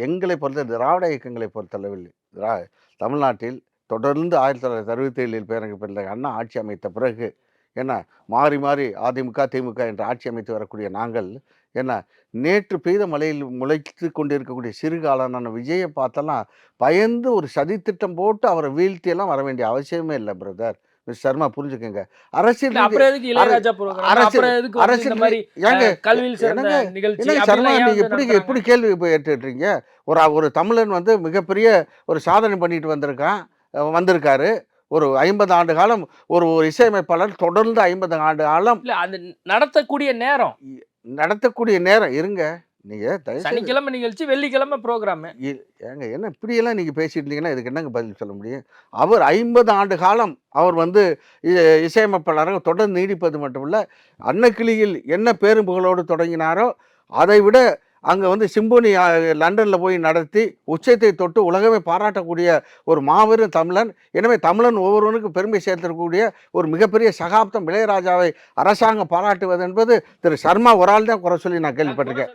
எங்களை பொறுத்த திராவிட இயக்கங்களை பொறுத்தளவில் தமிழ்நாட்டில் தொடர்ந்து 1967 பேரங்க பிறந்த அண்ணா ஆட்சி அமைத்த பிறகு என்ன மாறி மாறி அதிமுக, திமுக என்று ஆட்சி அமைத்து வரக்கூடிய நாங்கள் என்ன நேற்று பெய்த மழையில் முளைத்து கொண்டிருக்கக்கூடிய சிறுகாலனான விஜயை பார்த்தெல்லாம் பயந்து ஒரு சதித்திட்டம் போட்டு அவரை வீழ்த்தியெல்லாம் வர வேண்டிய அவசியமே இல்லை பிரதர். மிஸ் சர்மா புரிஞ்சுக்கங்க. அரசியல் அப்புறம் எதுக்கு இளையராஜா ப்ரோகிராம்? அரசியல் அப்புறம் எதுக்கு வந்து இந்த மாதிரி ஏங்க கல்வியில் சிறந்த நிகழ்ச்சி என்னங்க சர்மா அப்படிலாம் ஏன் நீங்க வந்து எப்படி நடத்துறாங்க? எப்படி கேள்வி ஏற்றுறீங்க? ஒரு தமிழன் வந்து மிகப்பெரிய ஒரு சாதனை பண்ணிட்டு வந்திருக்காரு. ஒரு 50 ஆண்டு காலம் ஒரு இசையமைப்பாளர் தொடர்ந்து 50 ஆண்டு காலம் இல்ல அது நடத்தக்கூடிய நேரம். நடத்தக்கூடிய நேரம் இருங்க. நீங்க தயவுசெய்து சனிக்கிழமை நிகழ்ச்சி, வெள்ளிக்கிழமை ப்ரோகிராம். ஏங்க என்ன இப்படியெல்லாம் நீங்க பேசிட்டு இருந்தீங்கன்னா இதுக்கு என்னங்க பதில் சொல்ல முடியும்? அவர் 50 ஆண்டு காலம் அவர் வந்து இசையமைப்பாளராக தொடர்ந்து நீடிப்பது மட்டுமல்ல, அன்னக்கிளியில் என்ன பேரும் புகழோடு தொடங்கினாரோ, அதை விட அங்கே வந்து சிம்போனி லண்டனில் போய் நடத்தி உச்சத்தை தொட்டு உலகமே பாராட்டக்கூடிய ஒரு மாபெரும் தமிழன். எனவே தமிழன் ஒவ்வொருவனுக்கும் பெருமை சேர்த்திருக்கக்கூடிய ஒரு மிகப்பெரிய சகாப்தம் இளையராஜாவை அரசாங்கம் பாராட்டுவது என்பது திரு சர்மா ஒரு ஆள் தான் குறை சொல்லி நான் கேள்விப்பட்டிருக்கேன்.